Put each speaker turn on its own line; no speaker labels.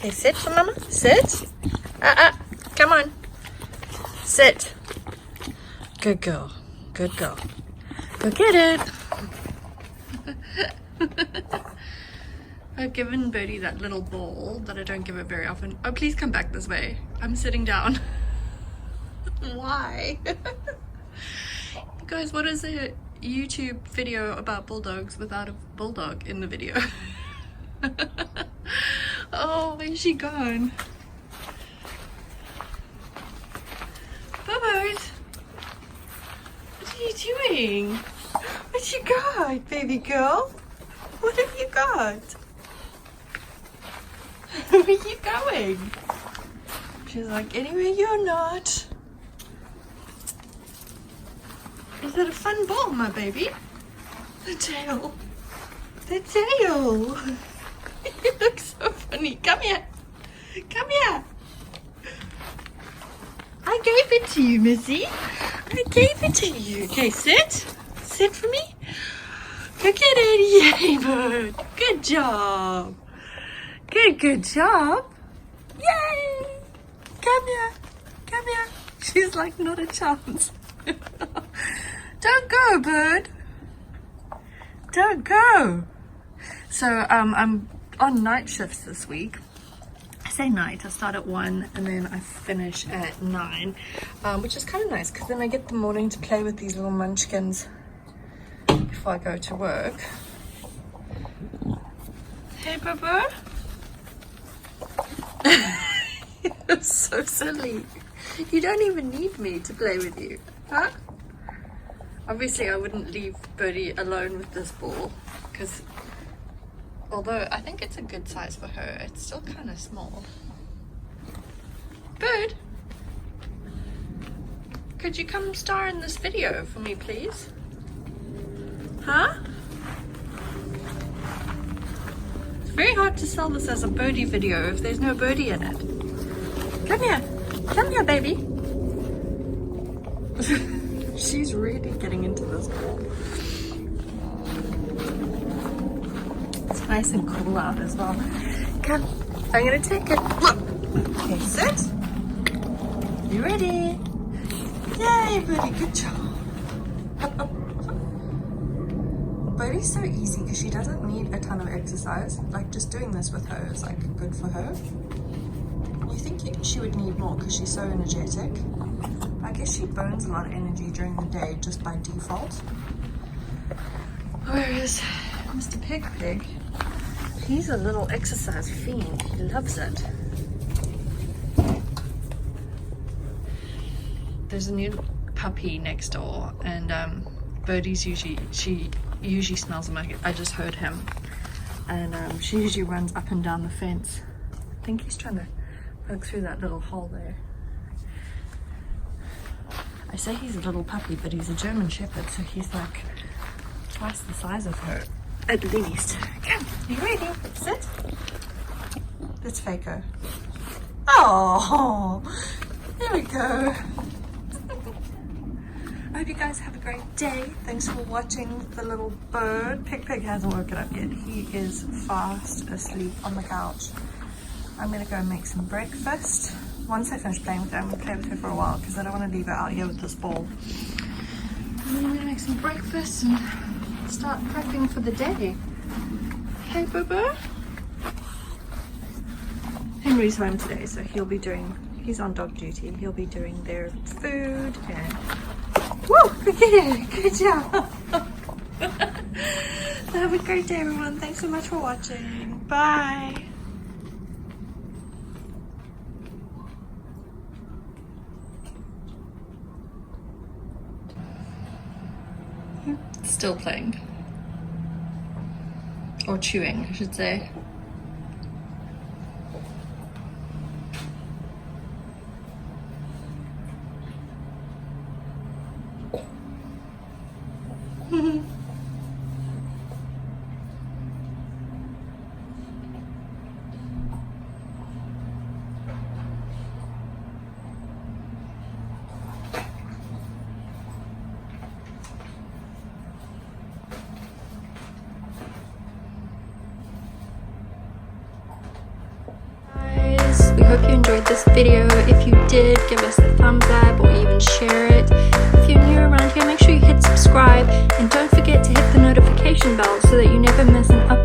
Okay, sit for mama. Sit. Come on. Sit. Good girl. Good girl. Go get it. I've given Birdie that little ball that I don't give her very often. Oh, please come back this way. I'm sitting down. Why? Guys, what is a YouTube video about bulldogs without a bulldog in the video? Oh, where's she gone? Bubbles, what are you doing? What you got, baby girl? What have you got? Where are you going? She's like, anywhere you're not. Is that a fun ball, my baby? The tail. The tail. You look so funny. Come here. Come here. I gave it to you, Missy. I gave it to you. Okay, sit. Sit for me. Look at it. Yay, bird. Good job. Good job. Yay. Come here. Come here. She's like, not a chance. Don't go, bird. Don't go. So I'm on night shifts this week. I say night, I start at 1 and then I finish at 9, which is kind of nice because then I get the morning to play with these little munchkins before I go to work. Hey, Bubba. You're so silly. You don't even need me to play with you, huh? Obviously, I wouldn't leave Birdie alone with this ball because although I think it's a good size for her, it's still kind of small. Bird, could you come star in this video for me, please? Huh? It's very hard to sell this as a birdie video if there's no birdie in it. Come here. Come here, baby. She's really getting into this ball. It's nice and cool out as well. Come, I'm gonna take it. Look. Okay, sit. You ready? Yay, Birdie, good job. Birdie's so easy because she doesn't need a ton of exercise. Like just doing this with her is like good for her. You think she would need more because she's so energetic. I guess she burns a lot of energy during the day just by default. Whereas Mr. Pig, he's a little exercise fiend. He loves it. There's a new puppy next door, and Birdie's she usually smells him. I just heard him, and she usually runs up and down the fence. I think he's trying to poke through that little hole there. I say he's a little puppy, but he's a German Shepherd, so he's like twice the size of her, at least. Come, you ready? Sit. Let's fake her. Oh, there we go. I hope you guys have a great day. Thanks for watching the little bird. Pig hasn't woken up yet. He is fast asleep on the couch. I'm gonna go and make some breakfast. Once I finish playing with her, I'm gonna play with her for a while because I don't want to leave her out here with this ball. And then I'm gonna make some breakfast and start prepping for the day. Hey, Bubba. Henry's home today, so he's on dog duty. He'll be doing their food and woo! Good job. Have a great day, everyone. Thanks so much for watching. Bye. Still playing. Or chewing, I should say.
We hope you enjoyed this video. If you did, give us a thumbs up or even share it. If you're new around here, make sure you hit subscribe and don't forget to hit the notification bell so that you never miss an upload.